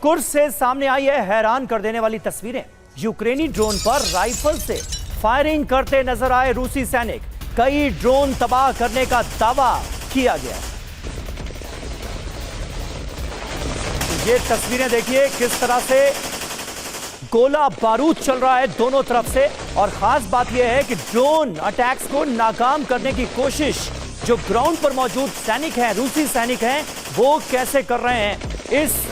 कुर्स से सामने आई है हैरान कर देने वाली तस्वीरें। यूक्रेनी ड्रोन पर राइफल से फायरिंग करते नजर आए रूसी सैनिक। कई ड्रोन तबाह करने का दावा किया गया। ये तस्वीरें देखिए किस तरह से गोला बारूद चल रहा है दोनों तरफ से। और खास बात यह है कि ड्रोन अटैक्स को नाकाम करने की कोशिश जो ग्राउंड पर मौजूद सैनिक हैं, रूसी सैनिक हैं, वो कैसे कर रहे हैं। इस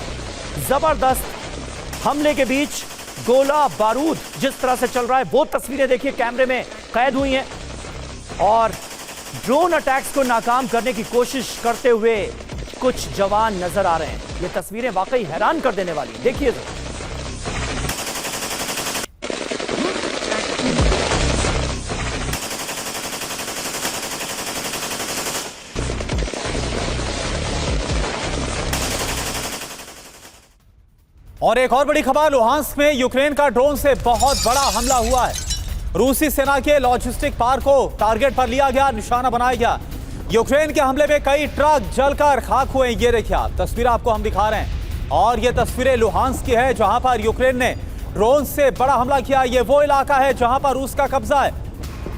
जबरदस्त हमले के बीच गोला बारूद जिस तरह से चल रहा है वो तस्वीरें देखिए कैमरे में कैद हुई हैं। और ड्रोन अटैक्स को नाकाम करने की कोशिश करते हुए कुछ जवान नजर आ रहे हैं। ये तस्वीरें वाकई हैरान कर देने वाली। देखिए और एक और बड़ी खबर, लुहांस्क में यूक्रेन का ड्रोन से बहुत बड़ा हमला हुआ है। रूसी सेना के लॉजिस्टिक पार्क को टारगेट पर लिया गया, निशाना बनाया गया। यूक्रेन के हमले में कई ट्रक जलकर खाक हुए। ये देखिए आप तस्वीर आपको हम दिखा रहे हैं। और ये तस्वीरें लुहांस्क की है जहां पर यूक्रेन ने ड्रोन से बड़ा हमला किया। ये वो इलाका है जहां पर रूस का कब्जा है।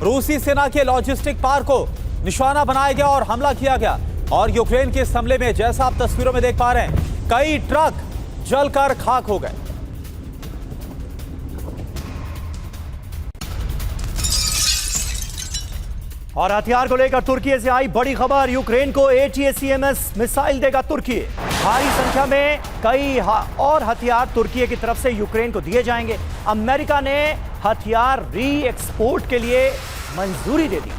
रूसी सेना के लॉजिस्टिक पार्क को निशाना बनाया गया और हमला किया गया। और यूक्रेन के इस हमले में जैसा आप तस्वीरों में देख पा रहे हैं, कई ट्रक जलकर खाक हो गए। और हथियार को लेकर तुर्की से आई बड़ी खबर। यूक्रेन को ATACMS मिसाइल देगा तुर्की। भारी संख्या में कई और हथियार तुर्की की तरफ से यूक्रेन को दिए जाएंगे। अमेरिका ने हथियार री एक्सपोर्ट के लिए मंजूरी दे दी।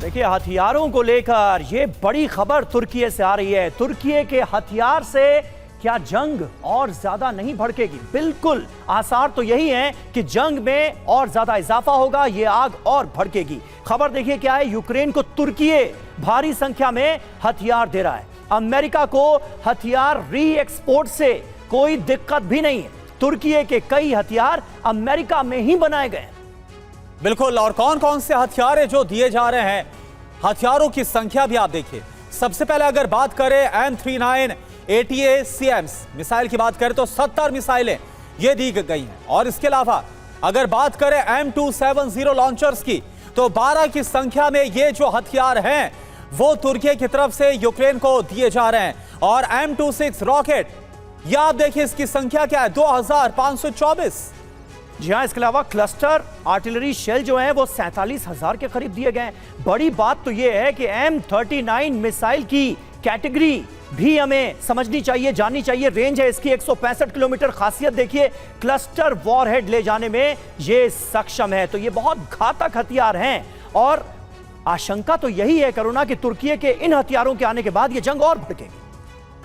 देखिए हथियारों को लेकर यह बड़ी खबर तुर्की से आ रही है। तुर्की के हथियार से क्या जंग और ज्यादा नहीं भड़केगी? बिल्कुल, आसार तो यही है कि जंग में और ज्यादा इजाफा होगा, यह आग और भड़केगी। खबर देखिए क्या है, यूक्रेन को तुर्की भारी संख्या में हथियार दे रहा है। अमेरिका को हथियार री एक्सपोर्ट से कोई दिक्कत भी नहीं है। तुर्की के कई हथियार अमेरिका में ही बनाए गए। बिल्कुल, और कौन कौन से हथियार जो दिए जा रहे हैं, हथियारों की संख्या भी आप देखिए। सबसे पहले अगर बात करें M39 ATACMS मिसाइल की बात करें तो 70 मिसाइलें ये दी गई हैं। और इसके अलावा अगर बात करें M270 लॉन्चर्स की तो 12 की संख्या में ये जो हथियार हैं वो तुर्की की तरफ से यूक्रेन को दिए जा रहे हैं। और M26 रॉकेट, ये आप देखिए इसकी संख्या क्या है, 2524। जी हाँ, इसके अलावा क्लस्टर आर्टिलरी शेल जो है वो 47,000 के करीब दिए गए हैं। बड़ी बात तो ये है कि M39 मिसाइल की कैटेगरी भी हमें समझनी चाहिए, जाननी चाहिए। रेंज है इसकी 165 किलोमीटर। खासियत देखिए, क्लस्टर वॉरहेड ले जाने में ये सक्षम है। तो ये बहुत घातक हथियार हैं। और आशंका तो यही है करुणा कि तुर्की के इन हथियारों के आने के बाद ये जंग और भड़केगी।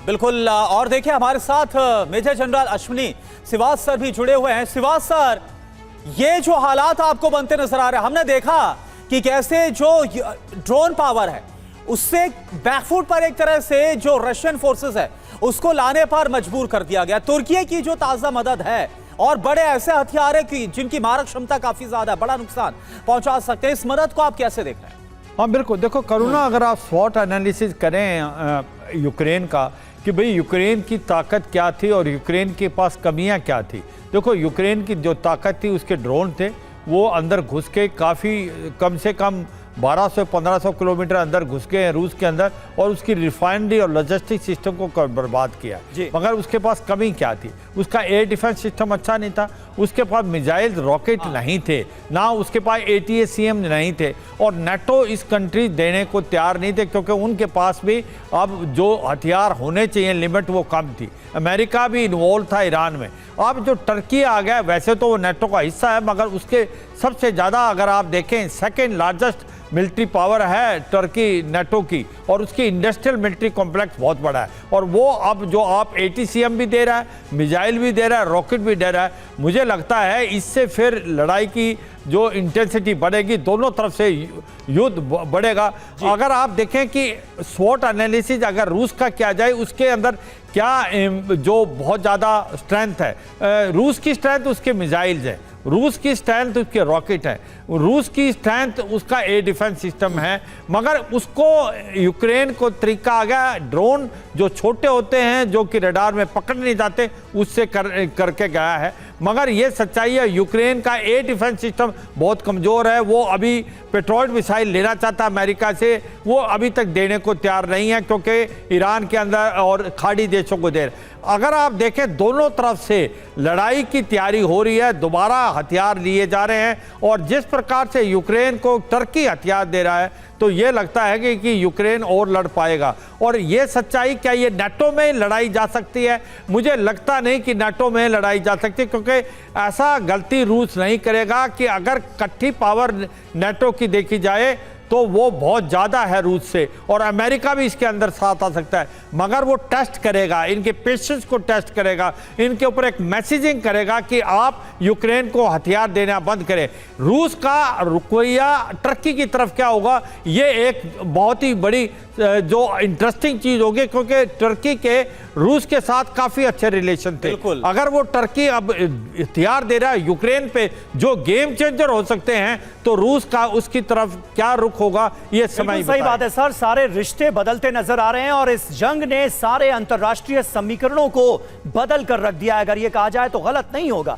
बिल्कुल, और देखिए हमारे साथ मेजर जनरल अश्विनी सिवास सर भी जुड़े हुए हैं। सिवास सर, ये जो हालात आपको बनते नजर आ रहे हैं, हमने देखा कि कैसे जो ड्रोन पावर है उससे बैकफुट पर एक तरह से जो रशियन फोर्सेस है उसको लाने पर मजबूर कर दिया गया। तुर्की की जो ताजा मदद है और बड़े ऐसे हथियार है जिनकी मारक क्षमता काफी ज्यादा है, बड़ा नुकसान पहुंचा सकते हैं, इस मदद को आप कैसे देख रहे हैं? हाँ बिल्कुल, देखो करुणा, अगर आप स्वॉट एनालिसिस करें यूक्रेन का कि भाई यूक्रेन की ताकत क्या थी और यूक्रेन के पास कमियां क्या थी। देखो यूक्रेन की जो ताकत थी उसके ड्रोन थे, वो अंदर घुस के काफ़ी कम से कम 1200-1500 किलोमीटर अंदर घुस गए हैं रूस के अंदर और उसकी रिफाइनरी और लॉजिस्टिक सिस्टम को बर्बाद किया। मगर उसके पास कमी क्या थी? उसका एयर डिफेंस सिस्टम अच्छा नहीं था, उसके पास मिसाइल रॉकेट नहीं थे, ना उसके पास ATACM नहीं थे। और नेटो इस कंट्री देने को तैयार नहीं थे क्योंकि उनके पास भी अब जो हथियार होने चाहिए लिमिट वो कम थी। अमेरिका भी इन्वॉल्व था ईरान में। अब जो टर्की आ गया, वैसे तो वो नेटो का हिस्सा है मगर उसके सबसे ज़्यादा अगर आप देखें सेकेंड लार्जेस्ट मिलिट्री पावर है टर्की नेटो की, और उसकी इंडस्ट्रियल मिलिट्री कॉम्प्लेक्स बहुत बड़ा है। और वो अब जो आप ATACM भी दे रहा है, मिसाइल भी दे रहा है, रॉकेट भी दे रहा है, मुझे लगता है इससे फिर लड़ाई की जो इंटेंसिटी बढ़ेगी, दोनों तरफ से युद्ध बढ़ेगा। अगर आप देखें कि स्वॉट एनालिसिस अगर रूस का किया जाए, उसके अंदर क्या जो बहुत ज़्यादा स्ट्रेंथ है, रूस की स्ट्रेंथ उसके मिसाइल्स है, रूस की स्ट्रेंथ उसके रॉकेट है, रूस की स्ट्रेंथ उसका एयर डिफेंस सिस्टम है, मगर उसको यूक्रेन को तरीका आ गया ड्रोन जो छोटे होते हैं जो कि रडार में पकड़ नहीं जाते उससे करके गया है। मगर ये सच्चाई है यूक्रेन का एयर डिफेंस सिस्टम बहुत कमज़ोर है। वो अभी पेट्रोइड मिसाइल लेना चाहता अमेरिका से, वो अभी तक देने को तैयार नहीं है क्योंकि ईरान के अंदर और खाड़ी देशों को दे रहे। अगर आप देखें दोनों तरफ से लड़ाई की तैयारी हो रही है, दोबारा हथियार लिए जा रहे हैं और जिस प्रकार से यूक्रेन को टर्की हथियार दे रहा है तो ये लगता है कि यूक्रेन और लड़ पाएगा। और ये सच्चाई क्या ये नाटो में लड़ाई जा सकती है? मुझे लगता नहीं कि नाटो में लड़ाई जा सकती है, क्योंकि ऐसा गलती रूस नहीं करेगा कि अगर इकट्ठी पावर नाटो की देखी जाए तो वो बहुत ज़्यादा है रूस से, और अमेरिका भी इसके अंदर साथ आ सकता है। मगर वो टेस्ट करेगा, इनके पेशेंस को टेस्ट करेगा, इनके ऊपर एक मैसेजिंग करेगा कि आप यूक्रेन को हथियार देना बंद करें। रूस का रवैया टर्की की तरफ क्या होगा, ये एक बहुत ही बड़ी जो इंटरेस्टिंग चीज़ होगी, क्योंकि टर्की के रूस के साथ काफ़ी अच्छे रिलेशन थे। अगर वो टर्की अब हथियार दे रहा है यूक्रेन पे जो गेम चेंजर हो सकते हैं, तो रूस का उसकी तरफ क्या रुख होगा ये समय सही बात है सर, सारे रिश्ते बदलते नजर आ रहे हैं और इस जंग ने सारे अंतर्राष्ट्रीय समीकरणों को बदल कर रख दिया है। अगर ये कहा जाए तो गलत नहीं होगा।